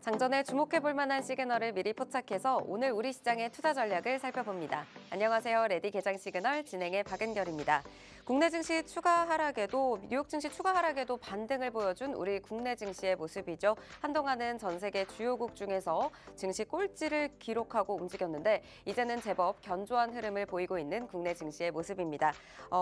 장전에 주목해볼 만한 시그널을 미리 포착해서 오늘 우리 시장의 투자 전략을 살펴봅니다. 안녕하세요. 레디 개장 시그널 진행의 박은결입니다. 국내 증시 추가 하락에도 뉴욕 증시 추가 하락에도 반등을 보여준 우리 국내 증시의 모습이죠. 한동안은 전 세계 주요국 중에서 증시 꼴찌를 기록하고 움직였는데 이제는 제법 견조한 흐름을 보이고 있는 국내 증시의 모습입니다.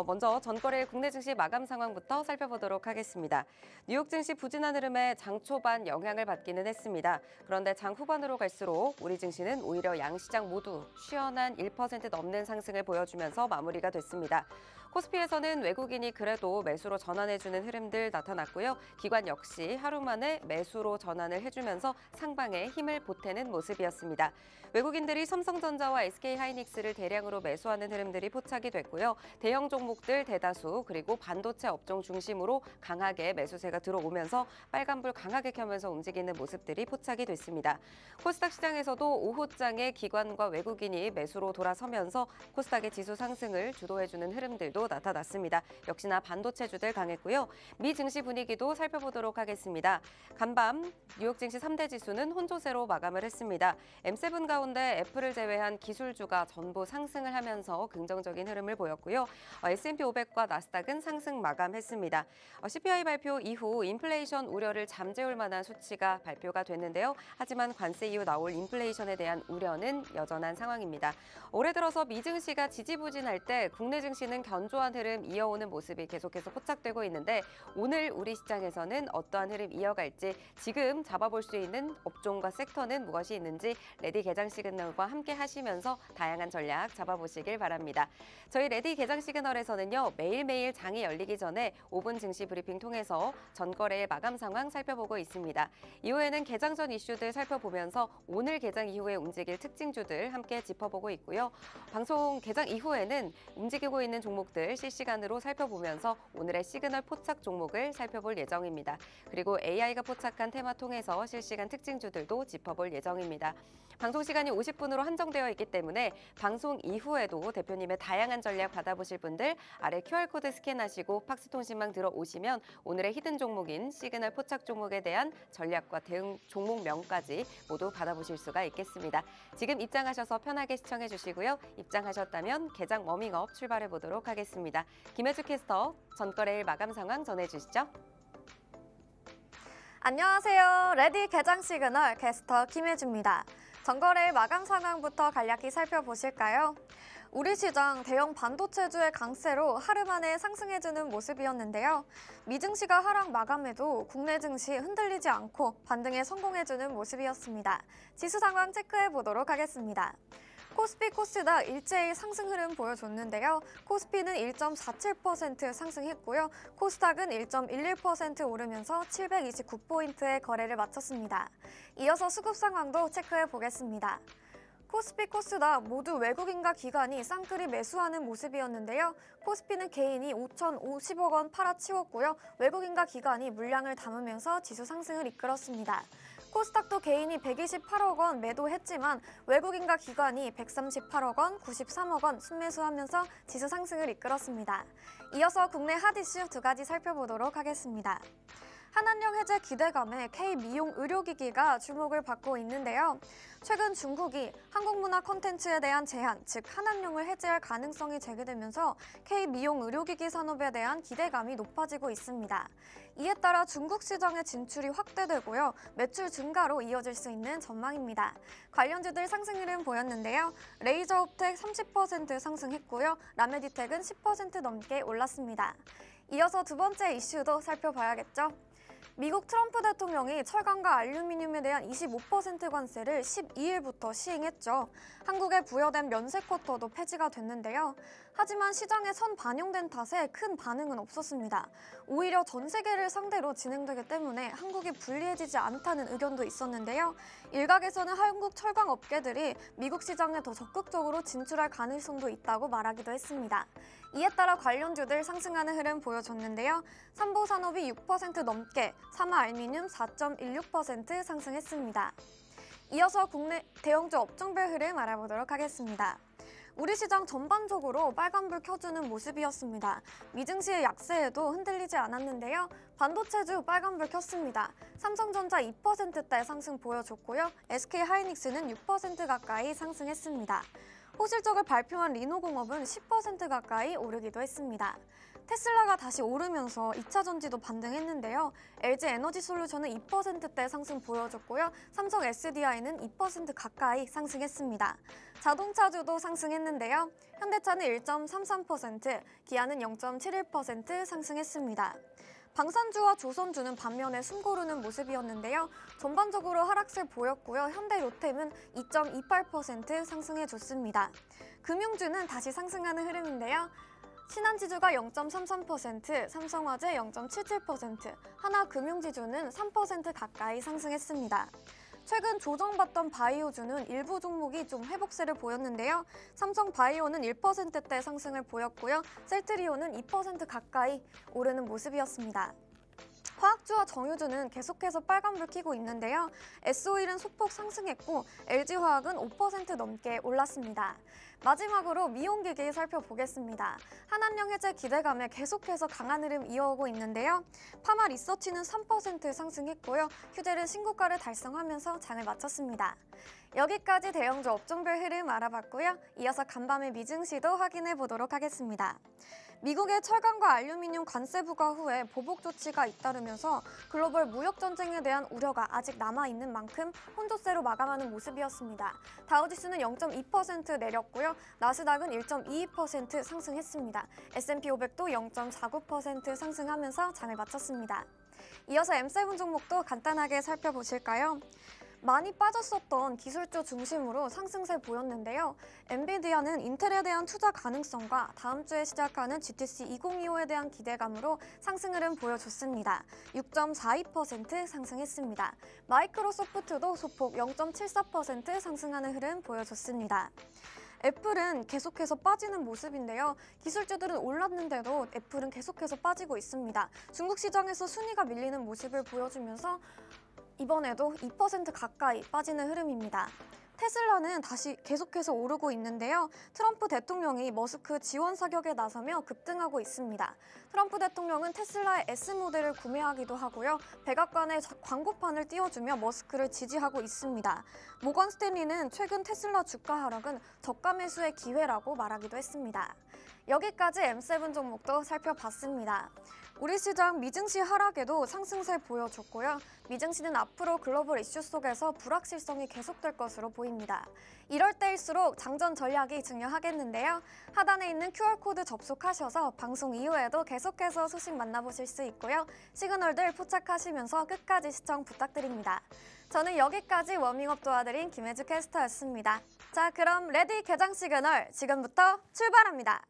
먼저 전거래일 국내 증시 마감 상황부터 살펴보도록 하겠습니다. 뉴욕 증시 부진한 흐름에 장 초반 영향을 받기는 했습니다. 그런데 장 후반으로 갈수록 우리 증시는 오히려 양시장 모두 시원한 1% 넘는 상승을 보여주면서 마무리가 됐습니다. 코스피에서는 외국인이 그래도 매수로 전환해주는 흐름들 나타났고요. 기관 역시 하루 만에 매수로 전환을 해주면서 상방에 힘을 보태는 모습이었습니다. 외국인들이 삼성전자와 SK하이닉스를 대량으로 매수하는 흐름들이 포착이 됐고요. 대형 종목들 대다수 그리고 반도체 업종 중심으로 강하게 매수세가 들어오면서 빨간불 강하게 켜면서 움직이는 모습들이 포착이 됐습니다. 코스닥 시장에서도 오후장에 기관과 외국인이 매수로 돌아서면서 코스닥의 지수 상승을 주도해주는 흐름들도 나타났습니다. 역시나 반도체주들 강했고요. 미 증시 분위기도 살펴보도록 하겠습니다. 간밤 뉴욕 증시 3대 지수는 혼조세로 마감을 했습니다. M7 가운데 애플을 제외한 기술주가 전부 상승을 하면서 긍정적인 흐름을 보였고요. S&P 500과 나스닥은 상승 마감했습니다. CPI 발표 이후 인플레이션 우려를 잠재울 만한 수치가 발표가 됐는데요. 하지만 관세 이후 나올 인플레이션에 대한 우려는 여전한 상황입니다. 올해 들어서 미 증시가 지지부진할 때 국내 증시는 견조한 흐름 이어오는 모습이 계속해서 포착되고 있는데 오늘 우리 시장에서는 어떠한 흐름 이어갈지 지금 잡아볼 수 있는 업종과 섹터는 무엇이 있는지 레디 개장 시그널과 함께 하시면서 다양한 전략 잡아보시길 바랍니다. 저희 레디 개장 시그널에서는요. 매일매일 장이 열리기 전에 5분 증시 브리핑 통해서 전거래의 마감 상황 살펴보고 있습니다. 이후에는 개장 전 이슈들 살펴보면서 오늘 개장 이후에 움직일 특징주들 함께 짚어보고 있고요. 방송 개장 이후에는 움직이고 있는 종목들 실시간으로 살펴보면서 오늘의 시그널 포착 종목을 살펴볼 예정입니다. 그리고 AI가 포착한 테마 통해서 실시간 특징주들도 짚어볼 예정입니다. 방송 시간이 50분으로 한정되어 있기 때문에 방송 이후에도 대표님의 다양한 전략 받아보실 분들 아래 QR코드 스캔하시고 팍스통신망 들어오시면 오늘의 히든 종목인 시그널 포착 종목에 대한 전략과 대응 종목명까지 모두 받아보실 수가 있겠습니다. 지금 입장하셔서 편하게 시청해 주시고요. 입장하셨다면 개장 워밍업 출발해 보도록 하겠습니다. 김혜주 캐스터 전거래일 마감 상황 전해주시죠. 안녕하세요. 레디 개장 시그널 캐스터 김혜주입니다. 전거래일 마감 상황부터 간략히 살펴보실까요? 우리 시장 대형 반도체주의 강세로 하루 만에 상승해주는 모습이었는데요. 미 증시가 하락 마감에도 국내 증시 흔들리지 않고 반등에 성공해주는 모습이었습니다. 지수 상황 체크해보도록 하겠습니다. 코스피, 코스닥 일제히 상승 흐름 보여줬는데요. 코스피는 1.47% 상승했고요. 코스닥은 1.11% 오르면서 729포인트의 거래를 마쳤습니다. 이어서 수급 상황도 체크해 보겠습니다. 코스피, 코스닥 모두 외국인과 기관이 쌍끌이 매수하는 모습이었는데요. 코스피는 개인이 5,050억 원 팔아치웠고요. 외국인과 기관이 물량을 담으면서 지수 상승을 이끌었습니다. 코스닥도 개인이 128억 원 매도했지만 외국인과 기관이 138억 원, 93억 원 순매수하면서 지수 상승을 이끌었습니다. 이어서 국내 핫 이슈 두 가지 살펴보도록 하겠습니다. 한한령 해제 기대감에 K미용 의료기기가 주목을 받고 있는데요. 최근 중국이 한국문화 콘텐츠에 대한 제한, 즉 한한령을 해제할 가능성이 제기되면서 K미용 의료기기 산업에 대한 기대감이 높아지고 있습니다. 이에 따라 중국 시장의 진출이 확대되고요. 매출 증가로 이어질 수 있는 전망입니다. 관련주들 상승 흐름 보였는데요. 레이저옵텍 30% 상승했고요. 라메디텍은 10% 넘게 올랐습니다. 이어서 두 번째 이슈도 살펴봐야겠죠. 미국 트럼프 대통령이 철강과 알루미늄에 대한 25% 관세를 12일부터 시행했죠. 한국에 부여된 면세 쿼터도 폐지가 됐는데요. 하지만 시장에 선 반영된 탓에 큰 반응은 없었습니다. 오히려 전 세계를 상대로 진행되기 때문에 한국이 불리해지지 않다는 의견도 있었는데요. 일각에서는 한국 철강 업계들이 미국 시장에 더 적극적으로 진출할 가능성도 있다고 말하기도 했습니다. 이에 따라 관련주들 상승하는 흐름 보여줬는데요. 삼보산업이 6% 넘게, 사마알미늄 4.16% 상승했습니다. 이어서 국내 대형주 업종별 흐름 알아보도록 하겠습니다. 우리 시장 전반적으로 빨간불 켜주는 모습이었습니다. 미증시의 약세에도 흔들리지 않았는데요. 반도체주 빨간불 켰습니다. 삼성전자 2%대 상승 보여줬고요. SK하이닉스는 6% 가까이 상승했습니다. 호실적을 발표한 리노공업은 10% 가까이 오르기도 했습니다. 테슬라가 다시 오르면서 2차 전지도 반등했는데요. LG에너지솔루션은 2%대 상승 보여줬고요. 삼성 SDI는 2% 가까이 상승했습니다. 자동차주도 상승했는데요. 현대차는 1.33%, 기아는 0.71% 상승했습니다. 방산주와 조선주는 반면에 숨고르는 모습이었는데요. 전반적으로 하락세 보였고요. 현대 로템은 2.28% 상승해줬습니다. 금융주는 다시 상승하는 흐름인데요. 신한지주가 0.33%, 삼성화재 0.77%, 하나금융지주는 3% 가까이 상승했습니다. 최근 조정받던 바이오주는 일부 종목이 좀 회복세를 보였는데요. 삼성바이오는 1%대 상승을 보였고요. 셀트리온은 2% 가까이 오르는 모습이었습니다. 화학주와 정유주는 계속해서 빨간불 켜고 있는데요. S-오일은 소폭 상승했고 LG화학은 5% 넘게 올랐습니다. 마지막으로 미용기기 살펴보겠습니다. 한한령 해제 기대감에 계속해서 강한 흐름 이어오고 있는데요. 파마 리서치는 3% 상승했고요. 휴대는 신고가를 달성하면서 장을 마쳤습니다. 여기까지 대형주 업종별 흐름 알아봤고요. 이어서 간밤의 미증시도 확인해 보도록 하겠습니다. 미국의 철강과 알루미늄 관세 부과 후에 보복 조치가 잇따르면서 글로벌 무역 전쟁에 대한 우려가 아직 남아있는 만큼 혼조세로 마감하는 모습이었습니다. 다우지수는 0.2% 내렸고요. 나스닥은 1.22% 상승했습니다. S&P 500도 0.49% 상승하면서 장을 마쳤습니다. 이어서 M7 종목도 간단하게 살펴보실까요? 많이 빠졌었던 기술주 중심으로 상승세 보였는데요. 엔비디아는 인텔에 대한 투자 가능성과 다음 주에 시작하는 GTC 2025에 대한 기대감으로 상승 흐름 보여줬습니다. 6.42% 상승했습니다. 마이크로소프트도 소폭 0.74% 상승하는 흐름 보여줬습니다. 애플은 계속해서 빠지는 모습인데요. 기술주들은 올랐는데도 애플은 계속해서 빠지고 있습니다. 중국 시장에서 순위가 밀리는 모습을 보여주면서 이번에도 2% 가까이 빠지는 흐름입니다. 테슬라는 다시 계속해서 오르고 있는데요. 트럼프 대통령이 머스크 지원 사격에 나서며 급등하고 있습니다. 트럼프 대통령은 테슬라의 S모델을 구매하기도 하고요. 백악관에 광고판을 띄워주며 머스크를 지지하고 있습니다. 모건 스탠리는 최근 테슬라 주가 하락은 저가 매수의 기회라고 말하기도 했습니다. 여기까지 M7 종목도 살펴봤습니다. 우리 시장 미증시 하락에도 상승세 보여줬고요. 미증시는 앞으로 글로벌 이슈 속에서 불확실성이 계속될 것으로 보입니다. 이럴 때일수록 장전 전략이 중요하겠는데요. 하단에 있는 QR코드 접속하셔서 방송 이후에도 계속해서 소식 만나보실 수 있고요. 시그널들 포착하시면서 끝까지 시청 부탁드립니다. 저는 여기까지 워밍업 도와드린 김혜주 캐스터였습니다. 자, 그럼 레디 개장 시그널 지금부터 출발합니다.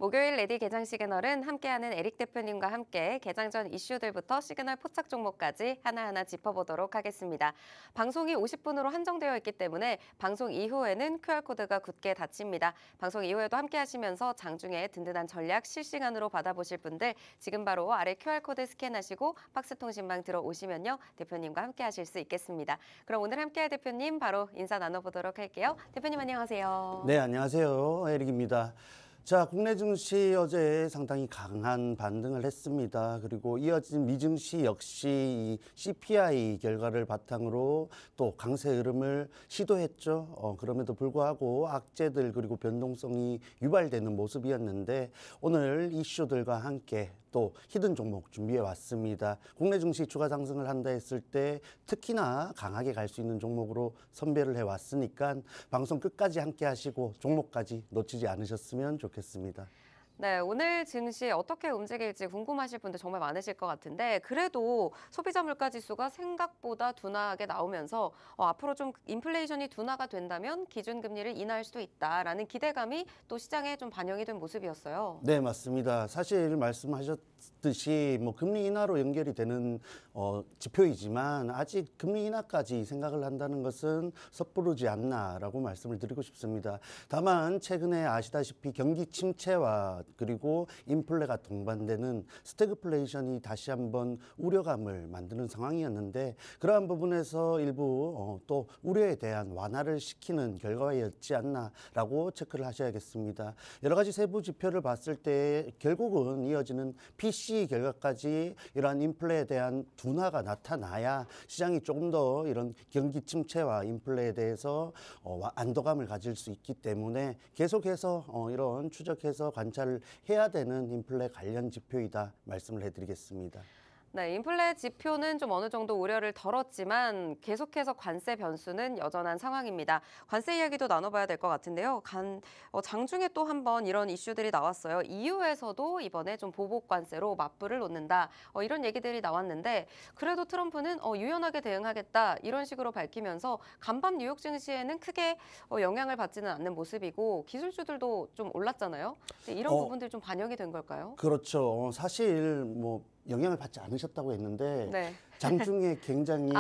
목요일 레디 개장 시그널은 함께하는 에릭 대표님과 함께 개장 전 이슈들부터 시그널 포착 종목까지 하나하나 짚어보도록 하겠습니다. 방송이 50분으로 한정되어 있기 때문에 방송 이후에는 QR코드가 굳게 닫힙니다. 방송 이후에도 함께하시면서 장중에 든든한 전략 실시간으로 받아보실 분들 지금 바로 아래 QR코드 스캔하시고 박스통신망 들어오시면요. 대표님과 함께하실 수 있겠습니다. 그럼 오늘 함께할 대표님 바로 인사 나눠보도록 할게요. 대표님 안녕하세요. 네, 안녕하세요. 에릭입니다. 자, 국내 증시 어제 상당히 강한 반등을 했습니다. 그리고 이어진 미증시 역시 이 CPI 결과를 바탕으로 또 강세 흐름을 시도했죠. 그럼에도 불구하고 악재들 그리고 변동성이 유발되는 모습이었는데 오늘 이슈들과 함께 또 히든 종목 준비해 왔습니다. 국내 증시 추가 상승을 한다 했을 때 특히나 강하게 갈 수 있는 종목으로 선별을 해 왔으니까 방송 끝까지 함께 하시고 종목까지 놓치지 않으셨으면 좋겠습니다. 네, 오늘 증시 어떻게 움직일지 궁금하실 분들 정말 많으실 것 같은데 그래도 소비자 물가 지수가 생각보다 둔화하게 나오면서 앞으로 좀 인플레이션이 둔화가 된다면 기준금리를 인하할 수도 있다라는 기대감이 또 시장에 좀 반영이 된 모습이었어요. 네, 맞습니다. 사실 말씀하셨듯이 뭐 금리 인하로 연결이 되는 지표이지만 아직 금리 인하까지 생각을 한다는 것은 섣부르지 않나라고 말씀을 드리고 싶습니다. 다만 최근에 아시다시피 경기 침체와 그리고 인플레가 동반되는 스태그플레이션이 다시 한번 우려감을 만드는 상황이었는데 그러한 부분에서 일부 또 우려에 대한 완화를 시키는 결과였지 않나라고 체크를 하셔야겠습니다. 여러 가지 세부 지표를 봤을 때 결국은 이어지는 PCE 결과까지 이러한 인플레에 대한 둔화가 나타나야 시장이 조금 더 이런 경기 침체와 인플레에 대해서 안도감을 가질 수 있기 때문에 계속해서 이런 추적해서 관찰을 해야 되는 인플레 관련 지표이다 말씀을 해드리겠습니다. 네, 인플레 지표는 좀 어느 정도 우려를 덜었지만 계속해서 관세 변수는 여전한 상황입니다. 관세 이야기도 나눠봐야 될 것 같은데요. 장중에 또 한 번 이런 이슈들이 나왔어요. EU에서도 이번에 좀 보복 관세로 맞불을 놓는다. 이런 얘기들이 나왔는데 그래도 트럼프는 유연하게 대응하겠다 이런 식으로 밝히면서 간밤 뉴욕 증시에는 크게 영향을 받지는 않는 모습이고 기술주들도 좀 올랐잖아요. 이런 부분들이 좀 반영이 된 걸까요? 그렇죠. 사실 뭐 영향을 받지 않으셨다고 했는데 네. 장중에 굉장히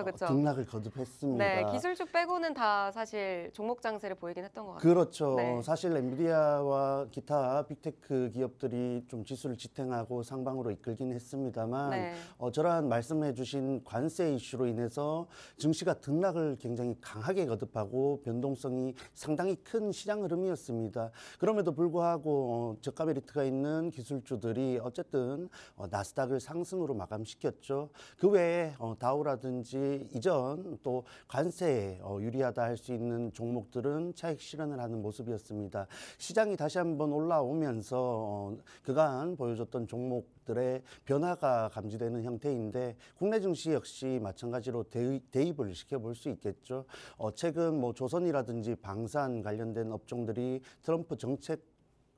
그쵸. 등락을 거듭했습니다. 네, 기술주 빼고는 다 사실 종목 장세를 보이긴 했던 것 같아요. 그렇죠. 네. 사실 엔비디아와 기타 빅테크 기업들이 좀 지수를 지탱하고 상방으로 이끌긴 했습니다만 네. 저러한 말씀해 주신 관세 이슈로 인해서 증시가 등락을 굉장히 강하게 거듭하고 변동성이 상당히 큰 시장 흐름이었습니다. 그럼에도 불구하고 저가 메리트가 있는 기술주들이 어쨌든 나스닥을 상승으로 마감시켰죠. 그 외에 다우라든지 이전 또 관세에 유리하다 할 수 있는 종목들은 차익 실현을 하는 모습이었습니다. 시장이 다시 한번 올라오면서 그간 보여줬던 종목들의 변화가 감지되는 형태인데 국내 증시 역시 마찬가지로 대입을 시켜볼 수 있겠죠. 최근 뭐 조선이라든지 방산 관련된 업종들이 트럼프 정책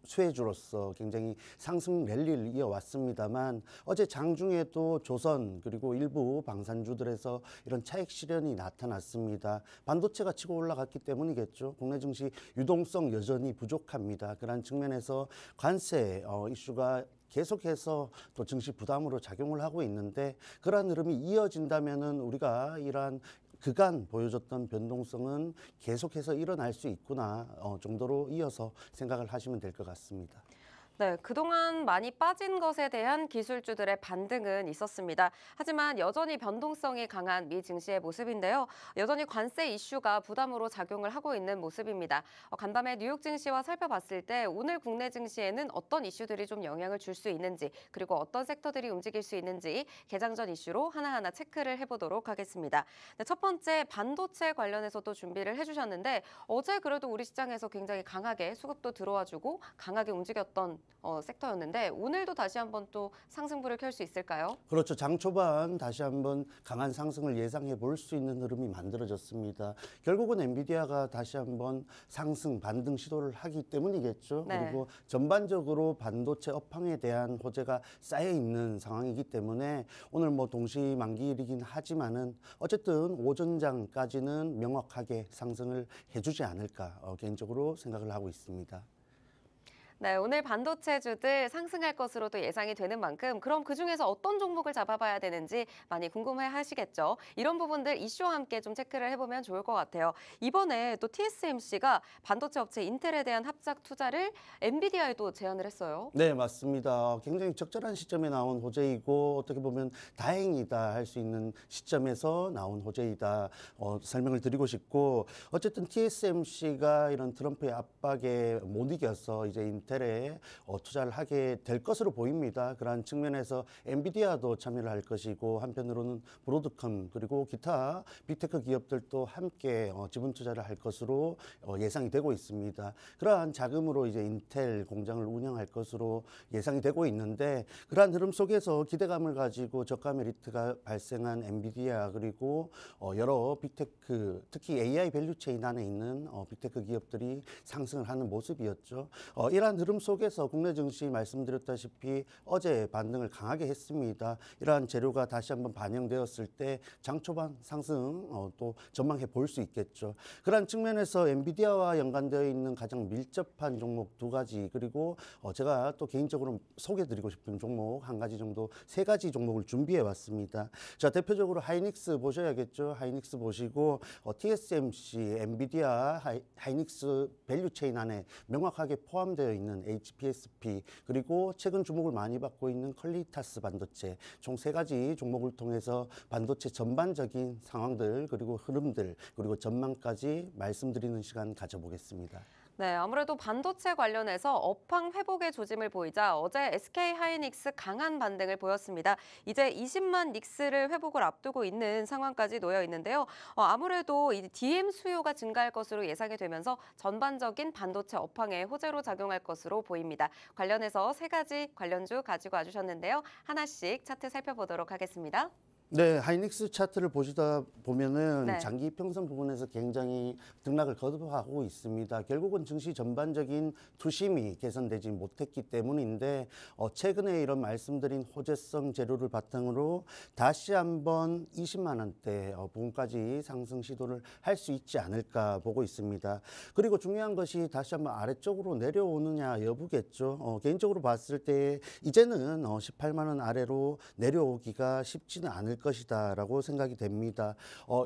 수혜주로서 굉장히 상승 랠리를 이어왔습니다만 어제 장중에도 조선 그리고 일부 방산주들에서 이런 차익 실현이 나타났습니다. 반도체가 치고 올라갔기 때문이겠죠. 국내 증시 유동성 여전히 부족합니다. 그런 측면에서 관세 이슈가 계속해서 또 증시 부담으로 작용을 하고 있는데 그러한 흐름이 이어진다면은 우리가 이러한 그간 보여줬던 변동성은 계속해서 일어날 수 있구나 정도로 이어서 생각을 하시면 될 것 같습니다. 네, 그동안 많이 빠진 것에 대한 기술주들의 반등은 있었습니다. 하지만 여전히 변동성이 강한 미 증시의 모습인데요. 여전히 관세 이슈가 부담으로 작용을 하고 있는 모습입니다. 간밤에 뉴욕 증시와 살펴봤을 때 오늘 국내 증시에는 어떤 이슈들이 좀 영향을 줄 수 있는지 그리고 어떤 섹터들이 움직일 수 있는지 개장 전 이슈로 하나하나 체크를 해보도록 하겠습니다. 네, 첫 번째 반도체 관련해서도 준비를 해주셨는데 어제 그래도 우리 시장에서 굉장히 강하게 수급도 들어와주고 강하게 움직였던 섹터였는데 오늘도 다시 한번 또 상승불을 켤 수 있을까요? 그렇죠. 장 초반 다시 한번 강한 상승을 예상해 볼 수 있는 흐름이 만들어졌습니다. 결국은 엔비디아가 다시 한번 상승 반등 시도를 하기 때문이겠죠. 네. 그리고 전반적으로 반도체 업황에 대한 호재가 쌓여 있는 상황이기 때문에 오늘 뭐 동시만기일이긴 하지만은 어쨌든 오전장까지는 명확하게 상승을 해주지 않을까 개인적으로 생각을 하고 있습니다. 네, 오늘 반도체주들 상승할 것으로 또 예상이 되는 만큼 그럼 그중에서 어떤 종목을 잡아봐야 되는지 많이 궁금해 하시겠죠. 이런 부분들 이슈와 함께 좀 체크를 해보면 좋을 것 같아요. 이번에 또 TSMC가 반도체 업체 인텔에 대한 합작 투자를 엔비디아에도 제안을 했어요. 네, 맞습니다. 굉장히 적절한 시점에 나온 호재이고 어떻게 보면 다행이다 할 수 있는 시점에서 나온 호재이다 설명을 드리고 싶고 어쨌든 TSMC가 이런 트럼프의 압박에 못 이겨서 이제 인텔에 투자를 하게 될 것으로 보입니다. 그러한 측면에서 엔비디아도 참여를 할 것이고 한편으로는 브로드컴 그리고 기타 빅테크 기업들도 함께 지분 투자를 할 것으로 예상이 되고 있습니다. 그러한 자금으로 이제 인텔 공장을 운영할 것으로 예상이 되고 있는데 그러한 흐름 속에서 기대감을 가지고 저가 메리트가 발생한 엔비디아 그리고 여러 빅테크 특히 AI 밸류체인 안에 있는 빅테크 기업들이 상승을 하는 모습이었죠. 이러한 흐름 속에서 국내 증시 말씀드렸다시피 어제 반등을 강하게 했습니다. 이러한 재료가 다시 한번 반영되었을 때 장 초반 상승 또 전망해 볼 수 있겠죠. 그러한 측면에서 엔비디아와 연관되어 있는 가장 밀접한 종목 두 가지 그리고 제가 또 개인적으로 소개드리고 싶은 종목 한 가지 정도 세 가지 종목을 준비해 왔습니다. 자, 대표적으로 하이닉스 보셔야겠죠. 하이닉스 보시고 TSMC, 엔비디아, 하이닉스 밸류체인 안에 명확하게 포함되어 있는 HPSP 그리고 최근 주목을 많이 받고 있는 퀄리타스 반도체 총 세 가지 종목을 통해서 반도체 전반적인 상황들 그리고 흐름들 그리고 전망까지 말씀드리는 시간 가져보겠습니다. 네, 아무래도 반도체 관련해서 업황 회복의 조짐을 보이자 어제 SK 하이닉스 강한 반등을 보였습니다. 이제 20만 닉스를 회복을 앞두고 있는 상황까지 놓여 있는데요. 아무래도 이 DM 수요가 증가할 것으로 예상이 되면서 전반적인 반도체 업황에 호재로 작용할 것으로 보입니다. 관련해서 세 가지 관련주 가지고 와주셨는데요. 하나씩 차트 살펴보도록 하겠습니다. 네, 하이닉스 차트를 보시다 보면은 네. 장기 평선 부분에서 굉장히 등락을 거듭하고 있습니다. 결국은 증시 전반적인 투심이 개선되지 못했기 때문인데 최근에 이런 말씀드린 호재성 재료를 바탕으로 다시 한번 20만 원대 부분까지 상승 시도를 할 수 있지 않을까 보고 있습니다. 그리고 중요한 것이 다시 한번 아래쪽으로 내려오느냐 여부겠죠. 개인적으로 봤을 때 이제는 18만 원 아래로 내려오기가 쉽지는 않을 것이다라고 생각이 됩니다.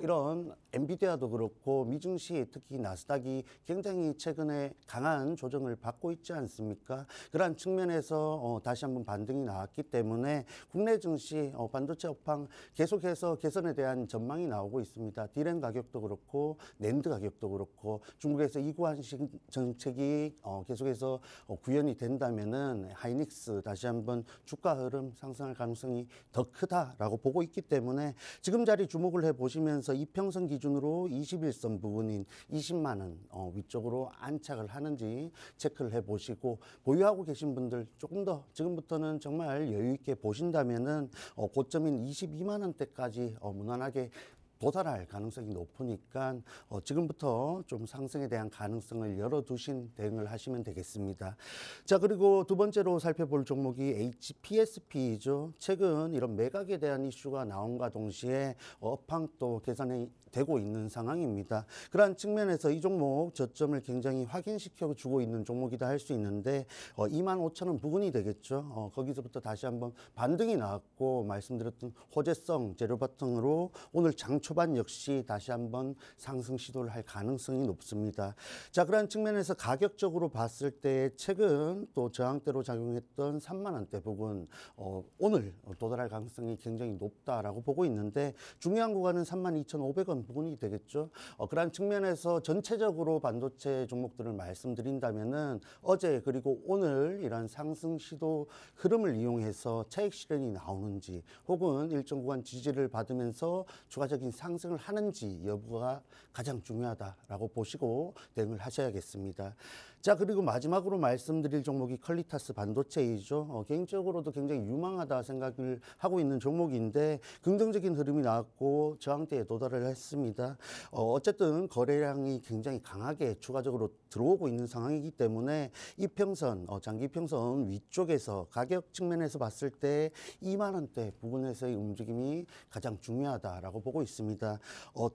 이런 엔비디아도 그렇고 미증시 특히 나스닥이 굉장히 최근에 강한 조정을 받고 있지 않습니까? 그러한 측면에서 다시 한번 반등이 나왔기 때문에 국내 증시 반도체 업황 계속해서 개선에 대한 전망이 나오고 있습니다. 디램 가격도 그렇고 낸드 가격도 그렇고 중국에서 이구한식 정책이 계속해서 구현이 된다면은 하이닉스 다시 한번 주가 흐름 상승할 가능성이 더 크다라고 보고 있기 때문에 지금 자리 주목을 해보시면서 이평선 기준으로 21선 부분인 20만 원 위쪽으로 안착을 하는지 체크를 해보시고 보유하고 계신 분들 조금 더 지금부터는 정말 여유 있게 보신다면은 고점인 22만 원대까지 무난하게 도달할 가능성이 높으니까 지금부터 좀 상승에 대한 가능성을 열어두신 대응을 하시면 되겠습니다. 자, 그리고 두 번째로 살펴볼 종목이 HPSP이죠. 최근 이런 매각에 대한 이슈가 나온과 동시에 업황도 개선이 되고 있는 상황입니다. 그러한 측면에서 이 종목 저점을 굉장히 확인시켜 주고 있는 종목이다 할 수 있는데 25,000원 부근이 되겠죠. 거기서부터 다시 한번 반등이 나왔고 말씀드렸던 호재성 재료 바탕으로 오늘 장 초반 역시 다시 한번 상승 시도를 할 가능성이 높습니다. 자, 그러한 측면에서 가격적으로 봤을 때 최근 또 저항대로 작용했던 3만 원대 부근 오늘 도달할 가능성이 굉장히 높다라고 보고 있는데 중요한 구간은 32,500원 부분이 되겠죠. 그러한 측면에서 전체적으로 반도체 종목들을 말씀드린다면은 어제 그리고 오늘 이런 상승 시도 흐름을 이용해서 차익 실현이 나오는지 혹은 일정 구간 지지를 받으면서 추가적인 상승을 하는지 여부가 가장 중요하다라고 보시고 대응을 하셔야겠습니다. 자, 그리고 마지막으로 말씀드릴 종목이 퀄리타스 반도체이죠. 개인적으로도 굉장히 유망하다 생각을 하고 있는 종목인데 긍정적인 흐름이 나왔고 저항대에 도달을 했습니다. 어쨌든 거래량이 굉장히 강하게 추가적으로 들어오고 있는 상황이기 때문에 이평선, 장기평선 위쪽에서 가격 측면에서 봤을 때 2만 원대 부분에서의 움직임이 가장 중요하다라고 보고 있습니다.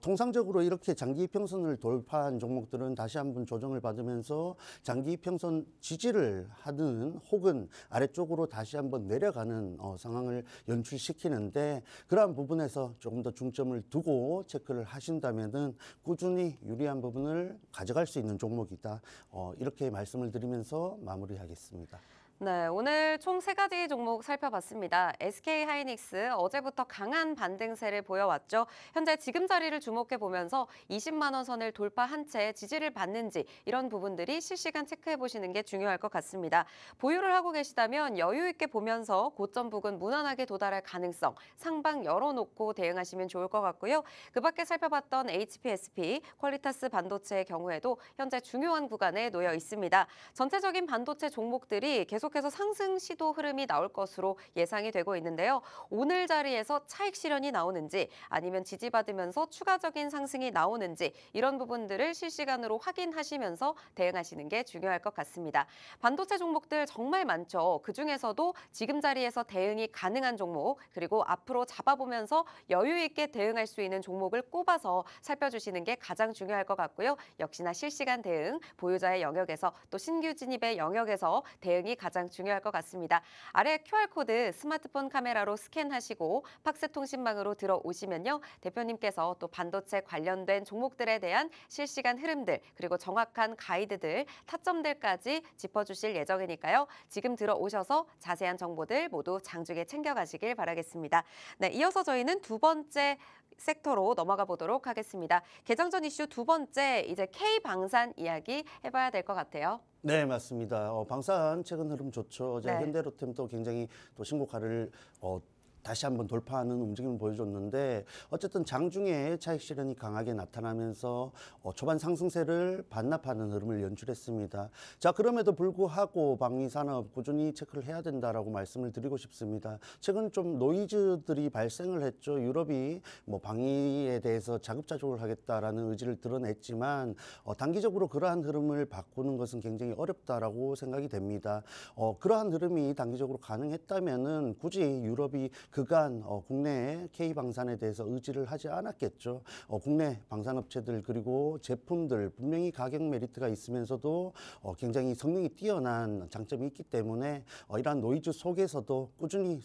통상적으로 이렇게 장기평선을 돌파한 종목들은 다시 한번 조정을 받으면서 장기 평선 지지를 하는 혹은 아래쪽으로 다시 한번 내려가는 상황을 연출시키는데 그러한 부분에서 조금 더 중점을 두고 체크를 하신다면은 꾸준히 유리한 부분을 가져갈 수 있는 종목이다. 이렇게 말씀을 드리면서 마무리하겠습니다. 네, 오늘 총 3가지 종목 살펴봤습니다. SK하이닉스 어제부터 강한 반등세를 보여왔죠. 현재 지금 자리를 주목해 보면서 20만 원 선을 돌파한 채 지지를 받는지 이런 부분들이 실시간 체크해 보시는 게 중요할 것 같습니다. 보유를 하고 계시다면 여유 있게 보면서 고점 부근 무난하게 도달할 가능성 상방 열어놓고 대응하시면 좋을 것 같고요. 그 밖에 살펴봤던 HPSP, 퀄리타스 반도체의 경우에도 현재 중요한 구간에 놓여 있습니다. 전체적인 반도체 종목들이 계속해서 상승 시도 흐름이 나올 것으로 예상이 되고 있는데요. 오늘 자리에서 차익 실현이 나오는지 아니면 지지받으면서 추가적인 상승이 나오는지 이런 부분들을 실시간으로 확인하시면서 대응하시는 게 중요할 것 같습니다. 반도체 종목들 정말 많죠. 그중에서도 지금 자리에서 대응이 가능한 종목 그리고 앞으로 잡아보면서 여유 있게 대응할 수 있는 종목을 꼽아서 살펴주시는 게 가장 중요할 것 같고요. 역시나 실시간 대응, 보유자의 영역에서 또 신규 진입의 영역에서 대응이 가장 중요할 것 같습니다. 아래 QR코드 스마트폰 카메라로 스캔하시고 팍스통신망으로 들어오시면요. 대표님께서 또 반도체 관련된 종목들에 대한 실시간 흐름들 그리고 정확한 가이드들, 타점들까지 짚어주실 예정이니까요. 지금 들어오셔서 자세한 정보들 모두 장중에 챙겨가시길 바라겠습니다. 네, 이어서 저희는 두 번째 섹터로 넘어가 보도록 하겠습니다. 개장 전 이슈 두 번째, 이제 K방산 이야기 해봐야 될 것 같아요. 네, 맞습니다. 방산 최근 흐름 좋죠. 어제 네. 현대로템도 굉장히 또 신고가를 다시 한번 돌파하는 움직임을 보여줬는데 어쨌든 장중에 차익 실현이 강하게 나타나면서 초반 상승세를 반납하는 흐름을 연출했습니다. 자, 그럼에도 불구하고 방위산업 꾸준히 체크를 해야 된다라고 말씀을 드리고 싶습니다. 최근 좀 노이즈들이 발생을 했죠. 유럽이 뭐 방위에 대해서 자급자족을 하겠다라는 의지를 드러냈지만 단기적으로 그러한 흐름을 바꾸는 것은 굉장히 어렵다라고 생각이 됩니다. 그러한 흐름이 단기적으로 가능했다면은 굳이 유럽이 그간 국내 K방산에 대해서 의지를 하지 않았겠죠. 국내 방산업체들 그리고 제품들 분명히 가격 메리트가 있으면서도 굉장히 성능이 뛰어난 장점이 있기 때문에 이러한 노이즈 속에서도 꾸준히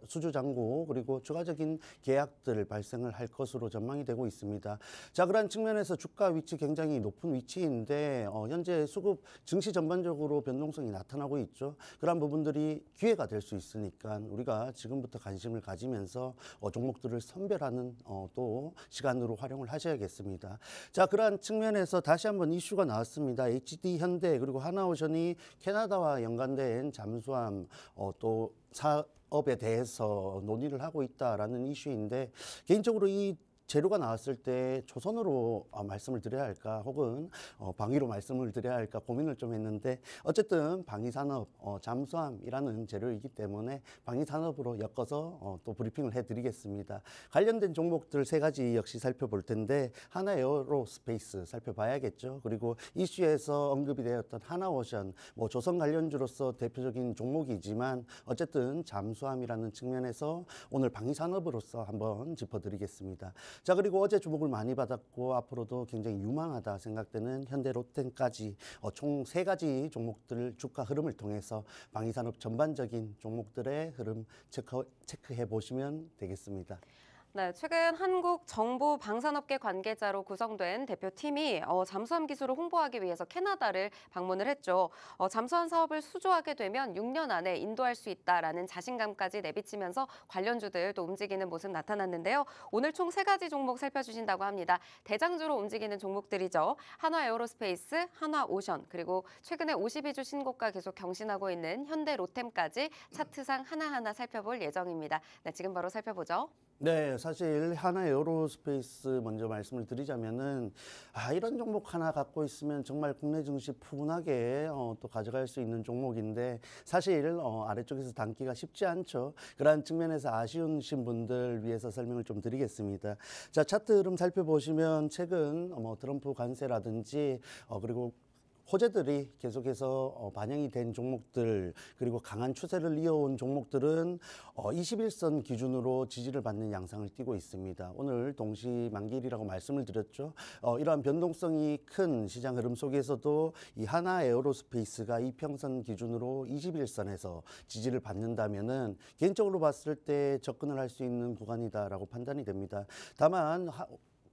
수주잔고 그리고 추가적인 계약들 발생을 할 것으로 전망이 되고 있습니다. 자, 그러한 측면에서 주가 위치 굉장히 높은 위치인데 현재 수급 증시 전반적으로 변동성이 나타나고 있죠. 그러한 부분들이 기회가 될 수 있으니까 우리가 지금부터 관심을 가지면서 종목들을 선별하는 또 시간으로 활용을 하셔야겠습니다. 자, 그러한 측면에서 다시 한번 이슈가 나왔습니다. HD 현대 그리고 하나오션이 캐나다와 연관된 잠수함 또 사업에 대해서 논의를 하고 있다라는 이슈인데 개인적으로 이 재료가 나왔을 때 조선으로 말씀을 드려야 할까 혹은 방위로 말씀을 드려야 할까 고민을 좀 했는데 어쨌든 방위산업 잠수함이라는 재료이기 때문에 방위산업으로 엮어서 또 브리핑을 해드리겠습니다. 관련된 종목들 3가지 역시 살펴볼 텐데 하나에어로스페이스 살펴봐야겠죠. 그리고 이슈에서 언급이 되었던 하나오션 뭐 조선 관련주로서 대표적인 종목이지만 어쨌든 잠수함이라는 측면에서 오늘 방위산업으로서 한번 짚어드리겠습니다. 자, 그리고 어제 주목을 많이 받았고 앞으로도 굉장히 유망하다 생각되는 현대로템까지 총 3가지 종목들 주가 흐름을 통해서 방위산업 전반적인 종목들의 흐름 체크해 보시면 되겠습니다. 네, 최근 한국 정보 방산업계 관계자로 구성된 대표팀이 잠수함 기술을 홍보하기 위해서 캐나다를 방문을 했죠. 잠수함 사업을 수주하게 되면 6년 안에 인도할 수 있다라는 자신감까지 내비치면서 관련주들 또 움직이는 모습 나타났는데요. 오늘 총 3가지 종목 살펴주신다고 합니다. 대장주로 움직이는 종목들이죠. 한화에어로스페이스, 한화오션, 그리고 최근에 52주 신고가 계속 경신하고 있는 현대로템까지 차트상 하나하나 살펴볼 예정입니다. 네, 지금 바로 살펴보죠. 네, 사실 하나에어로스페이스 먼저 말씀을 드리자면은 이런 종목 하나 갖고 있으면 정말 국내 증시 푸근하게 또 가져갈 수 있는 종목인데 사실 아래쪽에서 담기가 쉽지 않죠. 그러한 측면에서 아쉬우신 분들 위해서 설명을 좀 드리겠습니다. 자, 차트 흐름 살펴보시면 최근 트럼프 관세라든지 그리고 호재들이 계속해서 반영이 된 종목들 그리고 강한 추세를 이어온 종목들은 21선 기준으로 지지를 받는 양상을 띠고 있습니다. 오늘 동시 만기일이라고 말씀을 드렸죠. 이러한 변동성이 큰 시장 흐름 속에서도 이 하나 에어로스페이스가 이평선 기준으로 21선에서 지지를 받는다면은 개인적으로 봤을 때 접근을 할 수 있는 구간이다라고 판단이 됩니다. 다만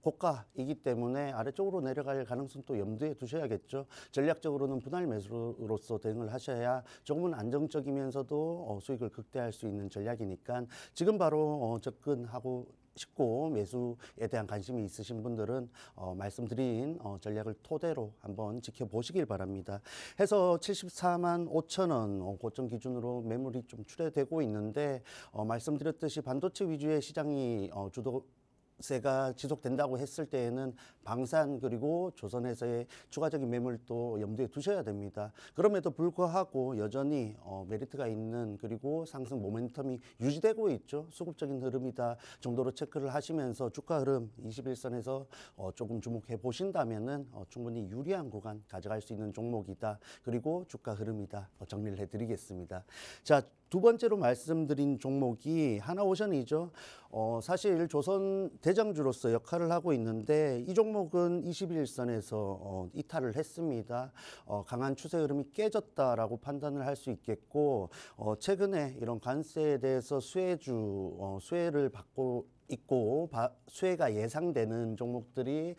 고가이기 때문에 아래쪽으로 내려갈 가능성도 염두에 두셔야겠죠. 전략적으로는 분할 매수로서 대응을 하셔야 조금은 안정적이면서도 수익을 극대화할 수 있는 전략이니까 지금 바로 접근하고 싶고 매수에 대한 관심이 있으신 분들은 말씀드린 전략을 토대로 한번 지켜보시길 바랍니다. 해서 74만 5천 원 고점 기준으로 매물이 좀 출회되고 있는데 말씀드렸듯이 반도체 위주의 시장이 세가 지속된다고 했을 때에는 방산 그리고 조선에서의 추가적인 매물도 염두에 두셔야 됩니다. 그럼에도 불구하고 여전히 메리트가 있는 그리고 상승 모멘텀이 유지되고 있죠. 수급적인 흐름이다 정도로 체크를 하시면서 주가 흐름 21선에서 조금 주목해 보신다면은 충분히 유리한 구간 가져갈 수 있는 종목이다. 그리고 주가 흐름이다. 정리를 해드리겠습니다. 자, 두 번째로 말씀드린 종목이 하나오션이죠. 사실 조선 대장주로서 역할을 하고 있는데 이 종목은 21선에서 이탈을 했습니다. 강한 추세 흐름이 깨졌다라고 판단을 할 수 있겠고 최근에 이런 관세에 대해서 수혜를 받고 있고 수혜가 예상되는 종목들이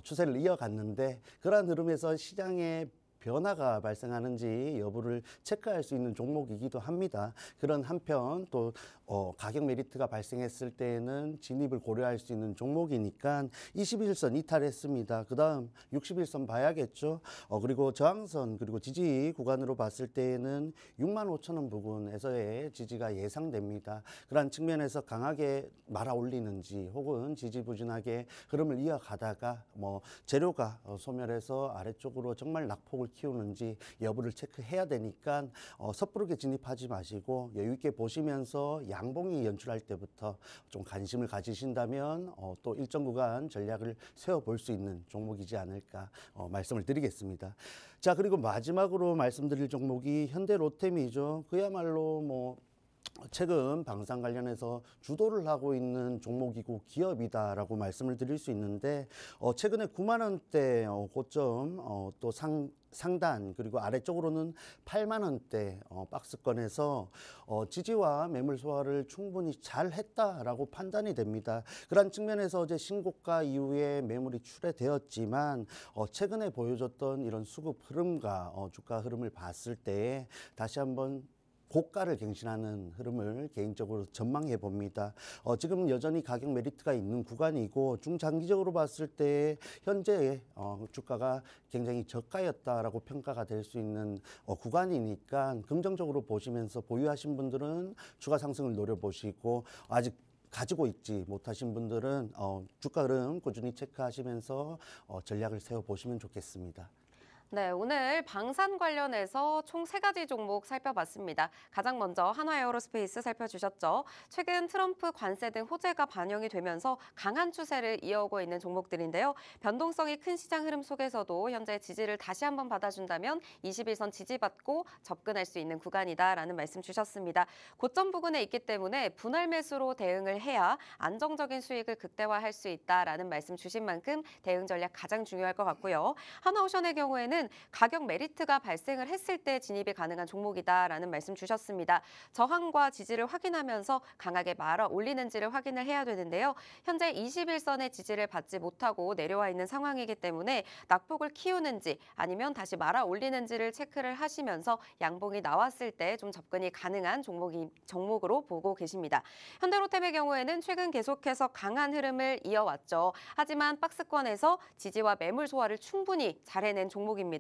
추세를 이어갔는데 그러한 흐름에서 시장의 변화가 발생하는지 여부를 체크할 수 있는 종목이기도 합니다. 그런 한편 또 가격 메리트가 발생했을 때에는 진입을 고려할 수 있는 종목이니까 21선 이탈했습니다. 그 다음 61선 봐야겠죠. 그리고 저항선 그리고 지지 구간으로 봤을 때에는 6만 5천 원 부근에서의 지지가 예상됩니다. 그러한 측면에서 강하게 말아올리는지 혹은 지지부진하게 흐름을 이어가다가 재료가 소멸해서 아래쪽으로 정말 낙폭을 키우는지 여부를 체크해야 되니까 섣부르게 진입하지 마시고 여유 있게 보시면서 양봉이 연출할 때부터 좀 관심을 가지신다면 또 일정 구간 전략을 세워볼 수 있는 종목이지 않을까 말씀을 드리겠습니다. 자, 그리고 마지막으로 말씀드릴 종목이 현대로템이죠. 그야말로 최근 방산 관련해서 주도를 하고 있는 종목이고 기업이다라고 말씀을 드릴 수 있는데 최근에 9만 원대 고점 또 상단 그리고 아래쪽으로는 8만 원대 박스권에서 지지와 매물 소화를 충분히 잘 했다라고 판단이 됩니다. 그런 측면에서 어제 신고가 이후에 매물이 출회되었지만 최근에 보여줬던 이런 수급 흐름과 주가 흐름을 봤을 때 다시 한번 고가를 갱신하는 흐름을 개인적으로 전망해 봅니다. 지금 여전히 가격 메리트가 있는 구간이고 중장기적으로 봤을 때 현재 주가가 굉장히 저가였다라고 평가가 될 수 있는 구간이니까 긍정적으로 보시면서 보유하신 분들은 추가 상승을 노려보시고 아직 가지고 있지 못하신 분들은 주가 흐름 꾸준히 체크하시면서 전략을 세워보시면 좋겠습니다. 네, 오늘 방산 관련해서 총 3가지 종목 살펴봤습니다. 가장 먼저 한화에어로스페이스 살펴주셨죠. 최근 트럼프 관세 등 호재가 반영이 되면서 강한 추세를 이어오고 있는 종목들인데요. 변동성이 큰 시장 흐름 속에서도 현재 지지를 다시 한번 받아준다면 21선 지지받고 접근할 수 있는 구간이다라는 말씀 주셨습니다. 고점 부근에 있기 때문에 분할 매수로 대응을 해야 안정적인 수익을 극대화할 수 있다라는 말씀 주신 만큼 대응 전략 가장 중요할 것 같고요. 한화오션의 경우에는 가격 메리트가 발생을 했을 때 진입이 가능한 종목이다라는 말씀 주셨습니다. 저항과 지지를 확인하면서 강하게 말아 올리는지를 확인을 해야 되는데요. 현재 21선의 지지를 받지 못하고 내려와 있는 상황이기 때문에 낙폭을 키우는지 아니면 다시 말아 올리는지를 체크를 하시면서 양봉이 나왔을 때 좀 접근이 가능한 종목으로 보고 계십니다. 현대로템의 경우에는 최근 계속해서 강한 흐름을 이어왔죠. 하지만 박스권에서 지지와 매물 소화를 충분히 잘 해낸 종목입니다.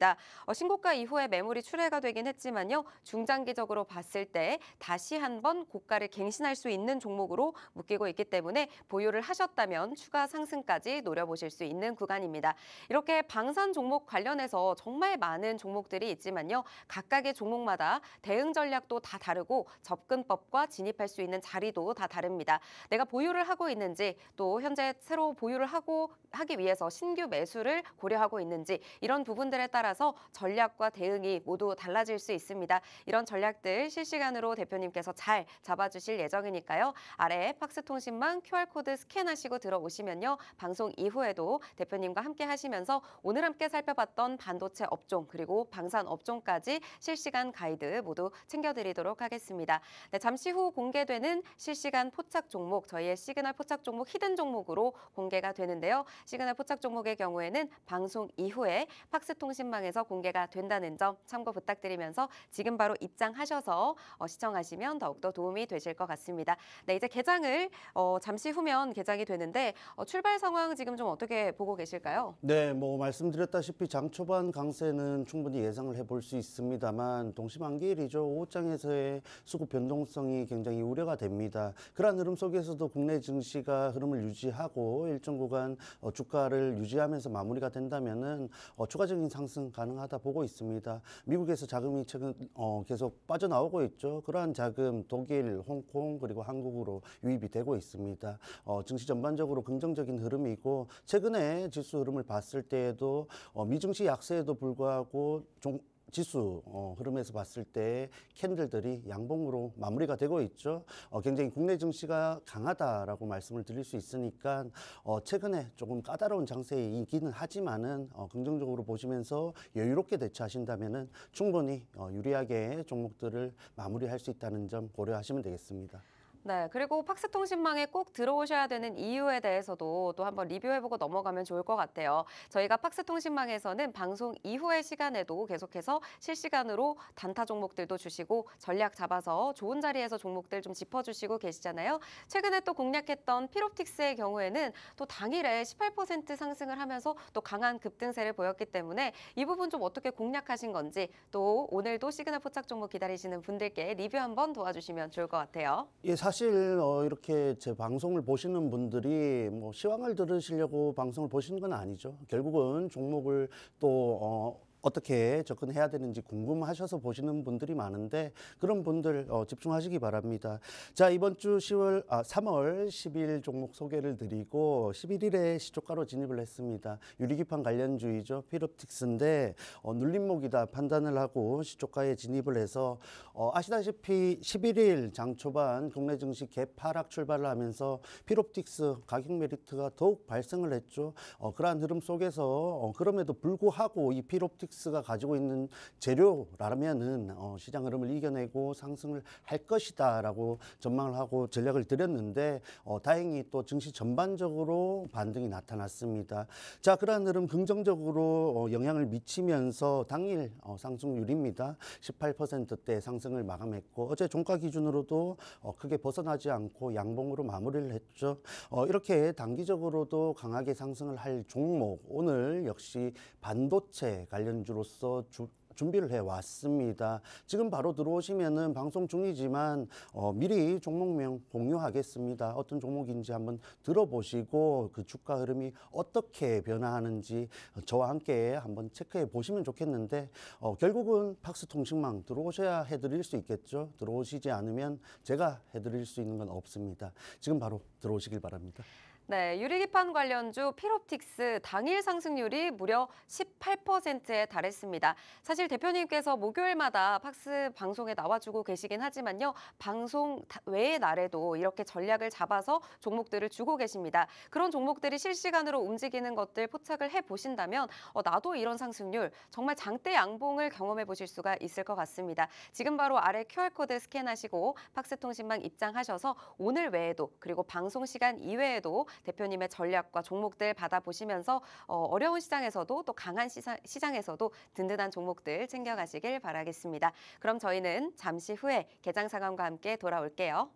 신고가 이후에 매물이 출회가 되긴 했지만요. 중장기적으로 봤을 때 다시 한번 고가를 갱신할 수 있는 종목으로 묶이고 있기 때문에 보유를 하셨다면 추가 상승까지 노려보실 수 있는 구간입니다. 이렇게 방산 종목 관련해서 정말 많은 종목들이 있지만요. 각각의 종목마다 대응 전략도 다 다르고 접근법과 진입할 수 있는 자리도 다 다릅니다. 내가 보유를 하고 있는지 또 현재 새로 보유를 하기 위해서 신규 매수를 고려하고 있는지 이런 부분들에 따라 따라서 전략과 대응이 모두 달라질 수 있습니다. 이런 전략들 실시간으로 대표님께서 잘 잡아주실 예정이니까요. 아래 팍스통신망 QR코드 스캔하시고 들어오시면요. 방송 이후에도 대표님과 함께 하시면서 오늘 함께 살펴봤던 반도체 업종 그리고 방산 업종까지 실시간 가이드 모두 챙겨드리도록 하겠습니다. 네, 잠시 후 공개되는 실시간 포착 종목, 저희의 시그널 포착 종목 히든 종목으로 공개가 되는데요. 시그널 포착 종목의 경우에는 방송 이후에 팍스통신망에서 공개가 된다는 점 참고 부탁드리면서 지금 바로 입장하셔서 시청하시면 더욱더 도움이 되실 것 같습니다. 네, 이제 개장을 잠시 후면 개장이 되는데 출발 상황 지금 좀 어떻게 보고 계실까요? 네, 뭐 말씀드렸다시피 장 초반 강세는 충분히 예상을 해볼 수 있습니다만 동시만기일이죠. 오후장에서의 수급 변동성이 굉장히 우려가 됩니다. 그러한 흐름 속에서도 국내 증시가 흐름을 유지하고 일정 구간 주가를 유지하면서 마무리가 된다면은 추가적인 상승 가능하다 보고 있습니다. 미국에서 자금이 최근 계속 빠져나오고 있죠. 그러한 자금 독일, 홍콩 그리고 한국으로 유입이 되고 있습니다. 증시 전반적으로 긍정적인 흐름이고 최근에 지수 흐름을 봤을 때에도 미증시 약세에도 불구하고 지수 흐름에서 봤을 때 캔들들이 양봉으로 마무리가 되고 있죠. 굉장히 국내 증시가 강하다라고 말씀을 드릴 수 있으니까 최근에 조금 까다로운 장세이기는 하지만은 긍정적으로 보시면서 여유롭게 대처하신다면은 충분히 유리하게 종목들을 마무리할 수 있다는 점 고려하시면 되겠습니다. 네, 그리고 팍스통신망에 꼭 들어오셔야 되는 이유에 대해서도 또 한번 리뷰해보고 넘어가면 좋을 것 같아요. 저희가 팍스통신망에서는 방송 이후의 시간에도 계속해서 실시간으로 단타 종목들도 주시고 전략 잡아서 좋은 자리에서 종목들 좀 짚어주시고 계시잖아요. 최근에 또 공략했던 피롭틱스의 경우에는 또 당일에 18% 상승을 하면서 또 강한 급등세를 보였기 때문에 이 부분 좀 어떻게 공략하신 건지 또 오늘도 시그널 포착 종목 기다리시는 분들께 리뷰 한번 도와주시면 좋을 것 같아요. 예, 사실 이렇게 제 방송을 보시는 분들이 뭐 시황을 들으시려고 방송을 보시는 건 아니죠. 결국은 종목을 또 어떻게 접근해야 되는지 궁금하셔서 보시는 분들이 많은데 그런 분들 집중하시기 바랍니다. 자, 이번 주 3월 10일 종목 소개를 드리고 11일에 시초가로 진입을 했습니다. 유리기판 관련주이죠. 피롭틱스인데 눌림목이다 판단을 하고 시초가에 진입을 해서 아시다시피 11일 장 초반 국내 증시 갭 하락 출발을 하면서 피롭틱스 가격 메리트가 더욱 발생을 했죠. 그러한 흐름 속에서 그럼에도 불구하고 이 피롭틱스 가 가지고 있는 재료라면은 시장 흐름을 이겨내고 상승을 할 것이다라고 전망을 하고 전략을 드렸는데 다행히 또 증시 전반적으로 반등이 나타났습니다. 자, 그러한 흐름 긍정적으로 영향을 미치면서 당일 상승률입니다. 18%대 상승을 마감했고 어제 종가 기준으로도 크게 벗어나지 않고 양봉으로 마무리를 했죠. 이렇게 단기적으로도 강하게 상승을 할 종목 오늘 역시 반도체 관련주로서 준비를 해왔습니다. 지금 바로 들어오시면은 방송 중이지만 미리 종목명 공유하겠습니다. 어떤 종목인지 한번 들어보시고 그 주가 흐름이 어떻게 변화하는지 저와 함께 한번 체크해 보시면 좋겠는데 결국은 팍스통신망 들어오셔야 해드릴 수 있겠죠. 들어오시지 않으면 제가 해드릴 수 있는 건 없습니다. 지금 바로 들어오시길 바랍니다. 네, 유리기판 관련주 피롭틱스 당일 상승률이 무려 18%에 달했습니다. 사실 대표님께서 목요일마다 팍스 방송에 나와주고 계시긴 하지만요. 방송 외의 날에도 이렇게 전략을 잡아서 종목들을 주고 계십니다. 그런 종목들이 실시간으로 움직이는 것들 포착을 해보신다면 나도 이런 상승률 정말 장대 양봉을 경험해 보실 수가 있을 것 같습니다. 지금 바로 아래 QR코드 스캔하시고 팍스통신망 입장하셔서 오늘 외에도 그리고 방송 시간 이외에도 대표님의 전략과 종목들 받아보시면서 어려운 시장에서도 또 강한 시장에서도 든든한 종목들 챙겨가시길 바라겠습니다. 그럼 저희는 잠시 후에 개장 상황과 함께 돌아올게요.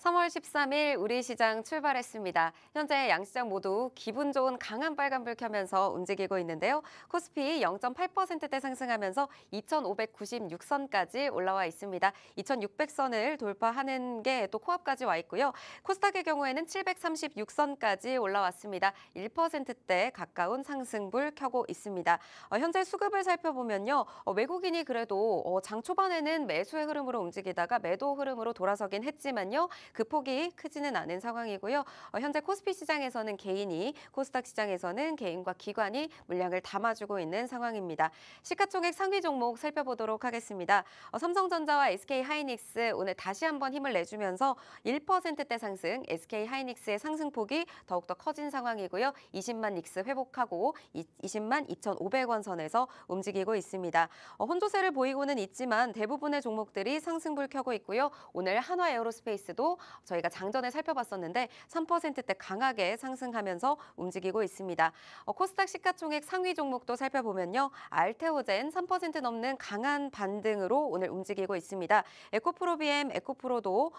3월 13일 우리 시장 출발했습니다. 현재 양시장 모두 기분 좋은 강한 빨간불 켜면서 움직이고 있는데요. 코스피 0.8%대 상승하면서 2,596선까지 올라와 있습니다. 2,600선을 돌파하는 게 또 코앞까지 와 있고요. 코스닥의 경우에는 736선까지 올라왔습니다. 1%대 가까운 상승불 켜고 있습니다. 현재 수급을 살펴보면요. 외국인이 그래도 장 초반에는 매수의 흐름으로 움직이다가 매도 흐름으로 돌아서긴 했지만요. 그 폭이 크지는 않은 상황이고요. 현재 코스피 시장에서는 개인이, 코스닥 시장에서는 개인과 기관이 물량을 담아주고 있는 상황입니다. 시가총액 상위 종목 살펴보도록 하겠습니다. 삼성전자와 SK하이닉스 오늘 다시 한번 힘을 내주면서 1%대 상승, SK하이닉스의 상승폭이 더욱더 커진 상황이고요. 20만 닉스 회복하고 20만 2,500원 선에서 움직이고 있습니다. 혼조세를 보이고는 있지만 대부분의 종목들이 상승불 켜고 있고요. 오늘 한화에어로스페이스도 저희가 장전에 살펴봤었는데 3%대 강하게 상승하면서 움직이고 있습니다. 코스닥 시가총액 상위 종목도 살펴보면요. 알테오젠 3% 넘는 강한 반등으로 오늘 움직이고 있습니다. 에코프로비엠, 에코프로도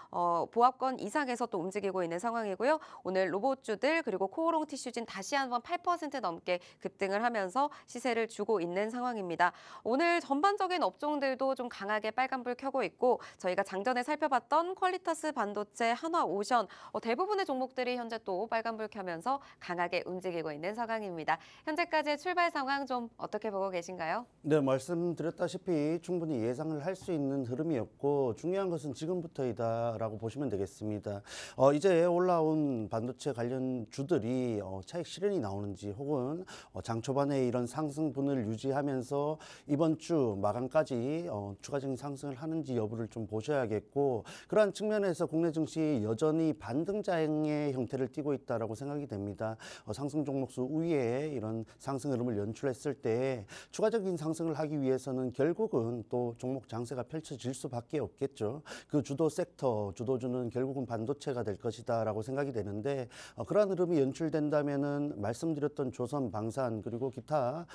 보합권 이상에서 또 움직이고 있는 상황이고요. 오늘 로봇주들 그리고 코오롱 티슈진 다시 한번 8% 넘게 급등을 하면서 시세를 주고 있는 상황입니다. 오늘 전반적인 업종들도 좀 강하게 빨간불 켜고 있고 저희가 장전에 살펴봤던 퀄리터스 반도체, 한화오션 대부분의 종목들이 현재 또 빨간불 켜면서 강하게 움직이고 있는 상황입니다. 현재까지의 출발 상황 좀 어떻게 보고 계신가요? 네, 말씀드렸다시피 충분히 예상을 할 수 있는 흐름이었고 중요한 것은 지금부터이다라고 보시면 되겠습니다. 이제 올라온 반도체 관련 주들이 차익 실현이 나오는지 혹은 장 초반에 이런 상승분을 유지하면서 이번 주 마감까지 추가적인 상승을 하는지 여부를 좀 보셔야겠고 그러한 측면에서 국내 증시 여전히 반등장의 형태를 띠고 있다라고 생각이 됩니다. 상승 종목수 우위에 이런 상승 흐름을 연출했을 때 추가적인 상승을 하기 위해서는 결국은 또 종목 장세가 펼쳐질 수밖에 없겠죠. 그 주도 섹터, 주도주는 결국은 반도체가 될 것이다라고 생각이 되는데 그러한 흐름이 연출된다면은 말씀드렸던 조선, 방산 그리고 기타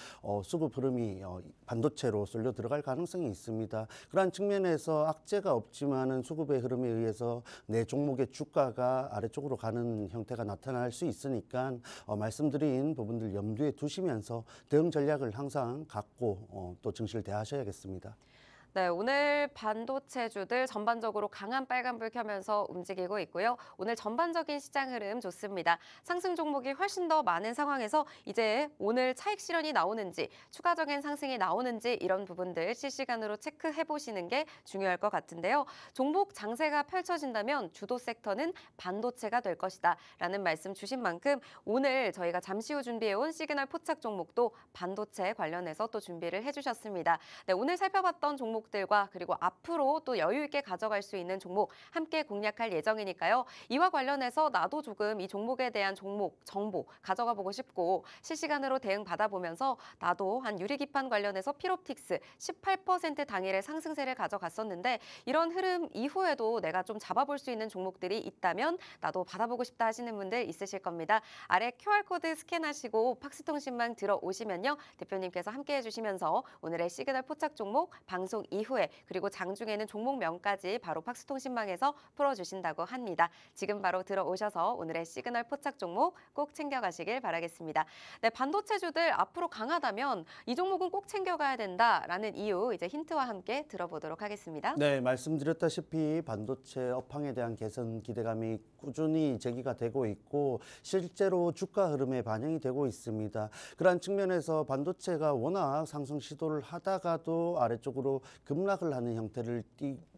수급 흐름이 반도체로 쏠려 들어갈 가능성이 있습니다. 그러한 측면에서 악재가 없지만은 수급의 흐름에 의해서 내 종목의 주가가 아래쪽으로 가는 형태가 나타날 수 있으니까 말씀드린 부분들 염두에 두시면서 대응 전략을 항상 갖고 또 증시를 대하셔야겠습니다. 네, 오늘 반도체주들 전반적으로 강한 빨간불 켜면서 움직이고 있고요. 오늘 전반적인 시장 흐름 좋습니다. 상승 종목이 훨씬 더 많은 상황에서 이제 오늘 차익 실현이 나오는지 추가적인 상승이 나오는지 이런 부분들 실시간으로 체크해 보시는 게 중요할 것 같은데요. 종목 장세가 펼쳐진다면 주도 섹터는 반도체가 될 것이다 라는 말씀 주신 만큼 오늘 저희가 잠시 후 준비해온 시그널 포착 종목도 반도체 관련해서 또 준비를 해주셨습니다. 네, 오늘 살펴봤던 종목들과 그리고 앞으로 또 여유 있게 가져갈 수 있는 종목 함께 공략할 예정이니까요. 이와 관련해서 나도 조금 이 종목에 대한 종목 정보 가져가 보고 싶고 실시간으로 대응 받아보면서 나도 한 유리기판 관련해서 피롭틱스 18% 당일의 상승세를 가져갔었는데 이런 흐름 이후에도 내가 좀 잡아볼 수 있는 종목들이 있다면 나도 받아보고 싶다 하시는 분들 있으실 겁니다. 아래 QR코드 스캔하시고 팍스통신망 들어오시면요. 대표님께서 함께 해주시면서 오늘의 시그널 포착 종목 방송 이후에 그리고 장중에는 종목명까지 바로 팍스통신망에서 풀어주신다고 합니다. 지금 바로 들어오셔서 오늘의 시그널 포착 종목 꼭 챙겨가시길 바라겠습니다. 네, 반도체주들 앞으로 강하다면 이 종목은 꼭 챙겨가야 된다라는 이유 이제 힌트와 함께 들어보도록 하겠습니다. 네, 말씀드렸다시피 반도체 업황에 대한 개선 기대감이 꾸준히 제기가 되고 있고 실제로 주가 흐름에 반영이 되고 있습니다. 그러한 측면에서 반도체가 워낙 상승 시도를 하다가도 아래쪽으로 급락을 하는 형태를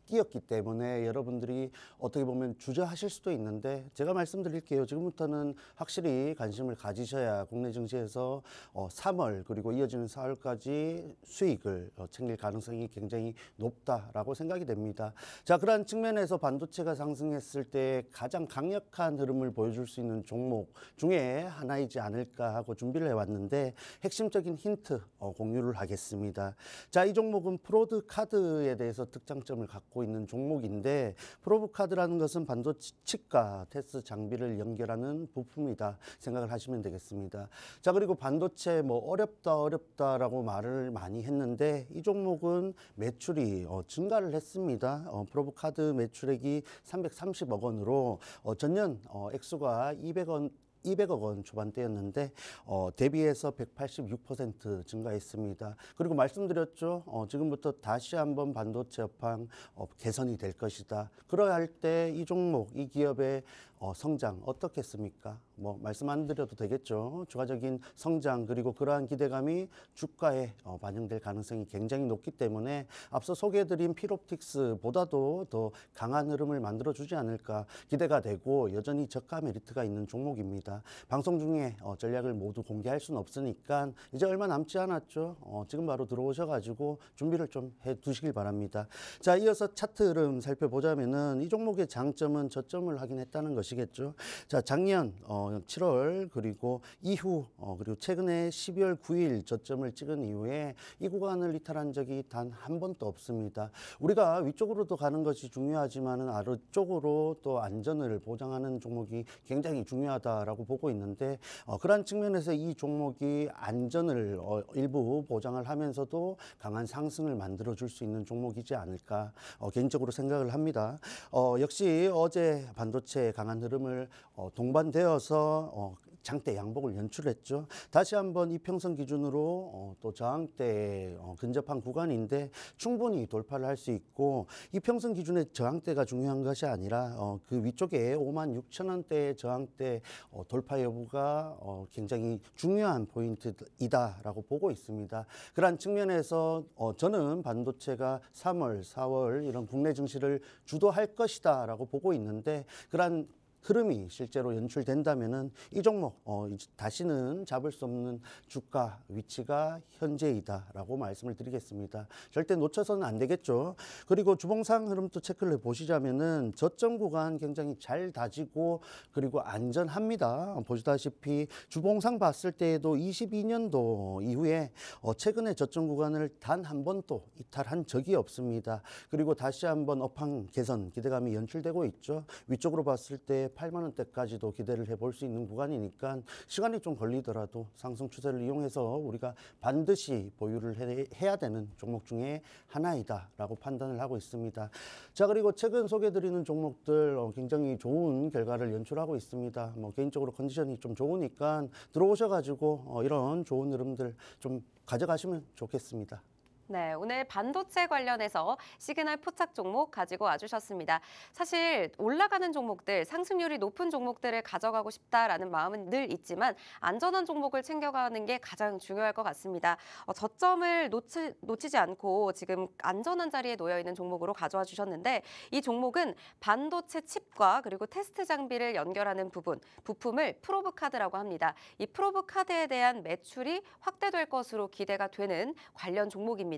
띄었기 때문에 여러분들이 어떻게 보면 주저하실 수도 있는데 제가 말씀드릴게요. 지금부터는 확실히 관심을 가지셔야 국내 증시에서 3월 그리고 이어지는 4월까지 수익을 챙길 가능성이 굉장히 높다라고 생각이 됩니다. 자, 그러한 측면에서 반도체가 상승했을 때 가장 강력한 흐름을 보여줄 수 있는 종목 중에 하나이지 않을까 하고 준비를 해왔는데 핵심적인 힌트 공유를 하겠습니다. 자, 이 종목은 프로드 카드에 대해서 특장점을 갖고 맡고 있는 종목인데 프로브카드라는 것은 반도체 칩과 테스트 장비를 연결하는 부품이다 생각을 하시면 되겠습니다. 자, 그리고 반도체 어렵다라고 말을 많이 했는데 이 종목은 매출이 증가를 했습니다. 프로브카드 매출액이 330억 원으로 전년 액수가 200억 원 초반대였는데 대비해서 186% 증가했습니다. 그리고 말씀드렸죠. 지금부터 다시 한번 반도체 업황 개선이 될 것이다. 그러야 할 때 이 종목, 이 기업의 성장 어떻겠습니까? 뭐 말씀 안 드려도 되겠죠. 추가적인 성장 그리고 그러한 기대감이 주가에 반영될 가능성이 굉장히 높기 때문에 앞서 소개해드린 필옵틱스보다도 더 강한 흐름을 만들어주지 않을까 기대가 되고 여전히 저가 메리트가 있는 종목입니다. 방송 중에 전략을 모두 공개할 수는 없으니까 이제 얼마 남지 않았죠. 지금 바로 들어오셔가지고 준비를 좀 해두시길 바랍니다. 자, 이어서 차트 흐름 살펴보자면은 이 종목의 장점은 저점을 확인했다는 것이겠죠. 자, 작년 7월 그리고 이후 그리고 최근에 12월 9일 저점을 찍은 이후에 이 구간을 이탈한 적이 단 한 번도 없습니다. 우리가 위쪽으로도 가는 것이 중요하지만은 아래쪽으로 또 안전을 보장하는 종목이 굉장히 중요하다라고 보고 있는데 그러한 측면에서 이 종목이 안전을 일부 보장을 하면서도 강한 상승을 만들어 줄 수 있는 종목이지 않을까 개인적으로 생각을 합니다. 역시 어제 반도체 강한 흐름을 동반되어서 장대 양복을 연출했죠. 다시 한번 이평선 기준으로 또 저항대에 근접한 구간인데 충분히 돌파를 할 수 있고 이평선 기준의 저항대가 중요한 것이 아니라 그 위쪽에 56,000원대의 저항대 돌파 여부가 굉장히 중요한 포인트이다라고 보고 있습니다. 그러한 측면에서 저는 반도체가 3월, 4월 이런 국내 증시를 주도할 것이다라고 보고 있는데 그러한 흐름이 실제로 연출된다면은 이 종목 다시는 잡을 수 없는 주가 위치가 현재이다라고 말씀을 드리겠습니다. 절대 놓쳐서는 안 되겠죠. 그리고 주봉상 흐름도 체크를 해보시자면은 저점 구간 굉장히 잘 다지고 그리고 안전합니다. 보시다시피 주봉상 봤을 때에도 22년도 이후에 최근에 저점 구간을 단 한 번도 이탈한 적이 없습니다. 그리고 다시 한번 업황 개선 기대감이 연출되고 있죠. 위쪽으로 봤을 때 8만 원대까지도 기대를 해볼 수 있는 구간이니까 시간이 좀 걸리더라도 상승 추세를 이용해서 우리가 반드시 보유를 해야 되는 종목 중에 하나이다라고 판단을 하고 있습니다. 자, 그리고 최근 소개해드리는 종목들 굉장히 좋은 결과를 연출하고 있습니다. 개인적으로 컨디션이 좀 좋으니까 들어오셔가지고 이런 좋은 흐름들 좀 가져가시면 좋겠습니다. 네, 오늘 반도체 관련해서 시그널 포착 종목 가지고 와주셨습니다. 사실 올라가는 종목들, 상승률이 높은 종목들을 가져가고 싶다라는 마음은 늘 있지만 안전한 종목을 챙겨가는 게 가장 중요할 것 같습니다. 저점을 놓치지 않고 지금 안전한 자리에 놓여 있는 종목으로 가져와 주셨는데 이 종목은 반도체 칩과 그리고 테스트 장비를 연결하는 부품을 프로브카드라고 합니다. 이 프로브카드에 대한 매출이 확대될 것으로 기대가 되는 관련 종목입니다.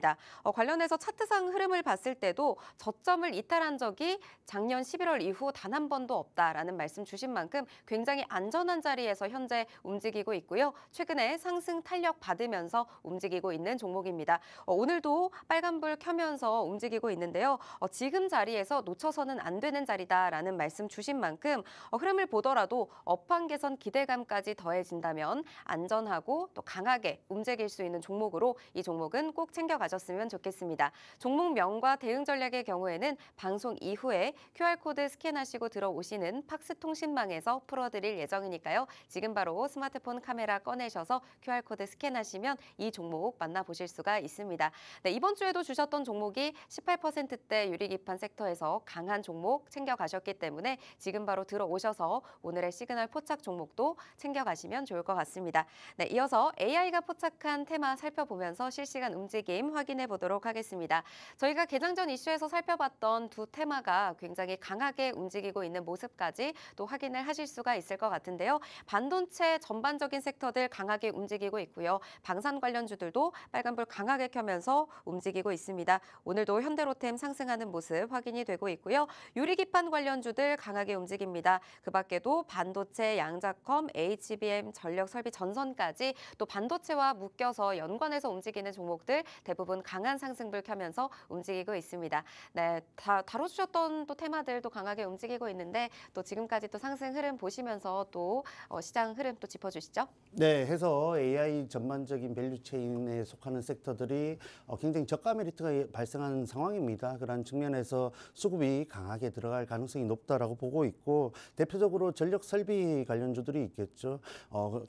관련해서 차트상 흐름을 봤을 때도 저점을 이탈한 적이 작년 11월 이후 단 한 번도 없다라는 말씀 주신 만큼 굉장히 안전한 자리에서 현재 움직이고 있고요. 최근에 상승 탄력 받으면서 움직이고 있는 종목입니다. 오늘도 빨간불 켜면서 움직이고 있는데요. 지금 자리에서 놓쳐서는 안 되는 자리다라는 말씀 주신 만큼 흐름을 보더라도 업황 개선 기대감까지 더해진다면 안전하고 또 강하게 움직일 수 있는 종목으로 이 종목은 꼭 챙겨가셨으면 좋겠습니다. 종목명과 대응 전략의 경우에는 방송 이후에 QR코드 스캔하시고 들어오시는 팍스통신망에서 풀어드릴 예정이니까요. 지금 바로 스마트폰 카메라 꺼내셔서 QR코드 스캔하시면 이 종목 만나보실 수가 있습니다. 네, 이번 주에도 주셨던 종목이 18%대 유리기판 섹터에서 강한 종목 챙겨가셨기 때문에 지금 바로 들어오셔서 오늘의 시그널 포착 종목도 챙겨가시면 좋을 것 같습니다. 네, 이어서 AI가 포착한 테마 살펴보면서 실시간 움직임 확인해 보도록 하겠습니다. 저희가 개장 전 이슈에서 살펴봤던 두 테마가 굉장히 강하게 움직이고 있는 모습까지 또 확인을 하실 수가 있을 것 같은데요. 반도체 전반적인 섹터들 강하게 움직이고 있고요. 방산 관련주들도 빨간불 강하게 켜면서 움직이고 있습니다. 오늘도 현대로템 상승하는 모습 확인이 되고 있고요. 유리기판 관련주들 강하게 움직입니다. 그 밖에도 반도체, 양자컴, HBM, 전력설비 전선까지 또 반도체와 묶여서 연관해서 움직이는 종목들 대부분 부분 강한 상승불 켜면서 움직이고 있습니다. 네, 다뤄주셨던 또 테마들도 강하게 움직이고 있는데 또 지금까지 또 상승 흐름 보시면서 또 시장 흐름 또 짚어주시죠. 네, 해서 AI 전반적인 밸류체인에 속하는 섹터들이 굉장히 저가 메리트가 발생하는 상황입니다. 그런 측면에서 수급이 강하게 들어갈 가능성이 높다라고 보고 있고 대표적으로 전력 설비 관련주들이 있겠죠.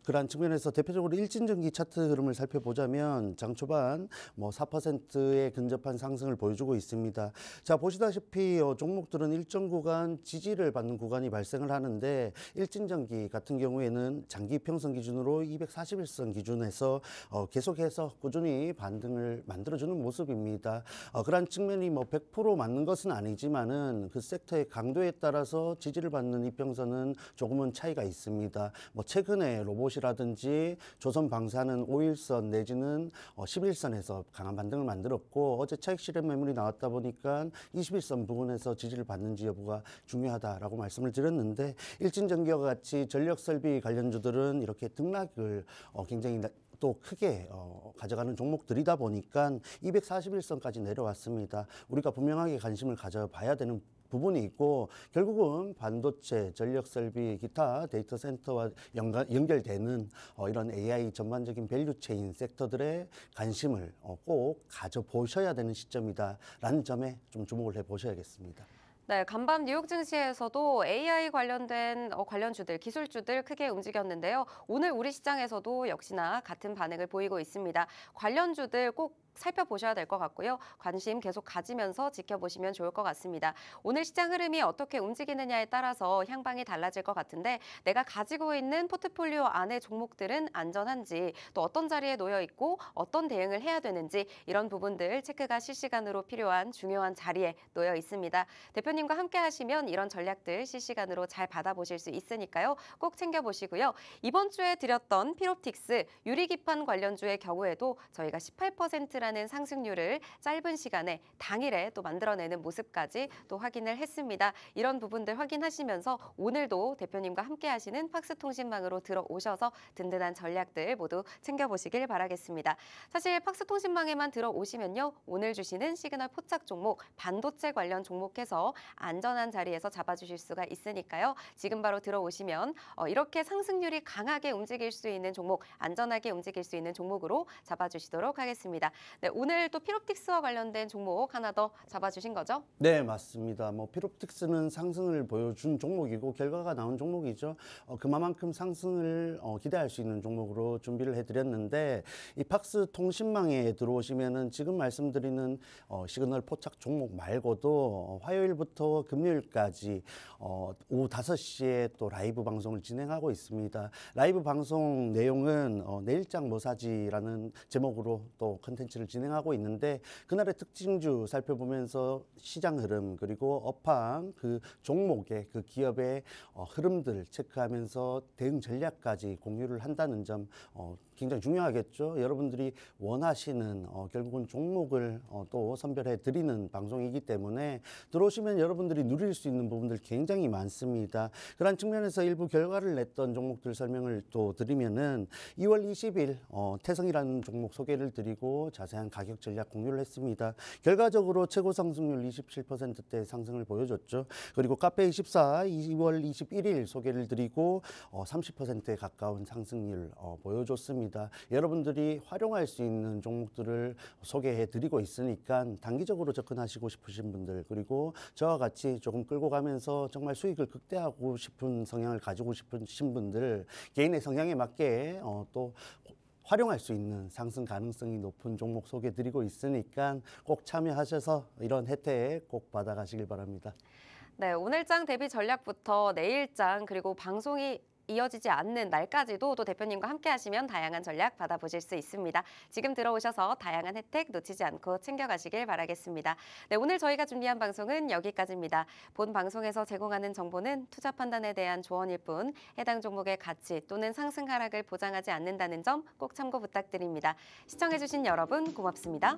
그런 측면에서 대표적으로 일진전기 차트 흐름을 살펴보자면 장 초반 4%에 근접한 상승을 보여주고 있습니다. 자, 보시다시피 종목들은 일정 구간 지지를 받는 구간이 발생을 하는데 일진전기 같은 경우에는 장기 평선 기준으로 241선 기준에서 계속해서 꾸준히 반등을 만들어주는 모습입니다. 그런 측면이 100% 맞는 것은 아니지만은 그 섹터의 강도에 따라서 지지를 받는 이평선은 조금은 차이가 있습니다. 최근에 로봇이라든지 조선방사는 5일선 내지는 11선에서 강한 반등을 만들었고 어제 차익 실현 매물이 나왔다 보니까 21선 부분에서 지지를 받는지 여부가 중요하다라고 말씀을 드렸는데 일진전기와 같이 전력설비 관련주들은 이렇게 등락을 굉장히 또 크게 가져가는 종목들이다 보니까 241선까지 내려왔습니다. 우리가 분명하게 관심을 가져봐야 되는 부분이 있고 결국은 반도체, 전력설비, 기타 데이터 센터와 연결되는 이런 AI 전반적인 밸류체인 섹터들의 관심을 꼭 가져보셔야 되는 시점이다라는 점에 좀 주목을 해보셔야겠습니다. 네, 간밤 뉴욕 증시에서도 AI 관련된 관련주들, 기술주들 크게 움직였는데요. 오늘 우리 시장에서도 역시나 같은 반응을 보이고 있습니다. 관련주들 꼭 살펴보셔야 될 것 같고요. 관심 계속 가지면서 지켜보시면 좋을 것 같습니다. 오늘 시장 흐름이 어떻게 움직이느냐에 따라서 향방이 달라질 것 같은데 내가 가지고 있는 포트폴리오 안의 종목들은 안전한지 또 어떤 자리에 놓여 있고 어떤 대응을 해야 되는지 이런 부분들 체크가 실시간으로 필요한 중요한 자리에 놓여 있습니다. 대표님과 함께 하시면 이런 전략들 실시간으로 잘 받아보실 수 있으니까요. 꼭 챙겨보시고요. 이번 주에 드렸던 피롭틱스 유리기판 관련주의 경우에도 저희가 18%라는 상승률을 짧은 시간에 당일에 또 만들어내는 모습까지 또 확인을 했습니다. 이런 부분들 확인하시면서 오늘도 대표님과 함께 하시는 팍스통신망으로 들어오셔서 든든한 전략들 모두 챙겨보시길 바라겠습니다. 사실 팍스통신망에만 들어오시면요. 오늘 주시는 시그널 포착 종목, 반도체 관련 종목해서 안전한 자리에서 잡아주실 수가 있으니까요. 지금 바로 들어오시면 이렇게 상승률이 강하게 움직일 수 있는 종목, 안전하게 움직일 수 있는 종목으로 잡아주시도록 하겠습니다. 네, 오늘 또 피롭틱스와 관련된 종목 하나 더 잡아주신 거죠? 네, 맞습니다. 피롭틱스는 상승을 보여준 종목이고 결과가 나온 종목이죠. 그만큼 상승을 기대할 수 있는 종목으로 준비를 해드렸는데 이 팍스 통신망에 들어오시면은 지금 말씀드리는 시그널 포착 종목 말고도 화요일부터 금요일까지 오후 5시에 또 라이브 방송을 진행하고 있습니다. 라이브 방송 내용은 내일장 뭐사지라는 제목으로 또 컨텐츠를 진행하고 있는데 그날의 특징주 살펴보면서 시장 흐름 그리고 업황 그 종목의 그 기업의 흐름들 체크하면서 대응 전략까지 공유를 한다는 점 굉장히 중요하겠죠. 여러분들이 원하시는 결국은 종목을 또 선별해 드리는 방송이기 때문에 들어오시면 여러분들이 누릴 수 있는 부분들 굉장히 많습니다. 그런 측면에서 일부 결과를 냈던 종목들 설명을 또 드리면은 2월 20일 태성이라는 종목 소개를 드리고 자세한 가격 전략 공유를 했습니다. 결과적으로 최고 상승률 27%대 상승을 보여줬죠. 그리고 카페24 2월 21일 소개를 드리고 30%에 가까운 상승률 보여줬습니다. 여러분들이 활용할 수 있는 종목들을 소개해 드리고 있으니까 단기적으로 접근하시고 싶으신 분들 그리고 저와 같이 조금 끌고 가면서 정말 수익을 극대화하고 싶은 성향을 가지고 싶으신 분들 개인의 성향에 맞게 또 활용할 수 있는 상승 가능성이 높은 종목 소개해 드리고 있으니까 꼭 참여하셔서 이런 혜택 꼭 받아가시길 바랍니다. 네, 오늘장 대비 전략부터 내일장 그리고 방송이 이어지지 않는 날까지도 또 대표님과 함께 하시면 다양한 전략 받아보실 수 있습니다. 지금 들어오셔서 다양한 혜택 놓치지 않고 챙겨가시길 바라겠습니다. 네, 오늘 저희가 준비한 방송은 여기까지입니다. 본 방송에서 제공하는 정보는 투자 판단에 대한 조언일 뿐 해당 종목의 가치 또는 상승 하락을 보장하지 않는다는 점 꼭 참고 부탁드립니다. 시청해주신 여러분 고맙습니다.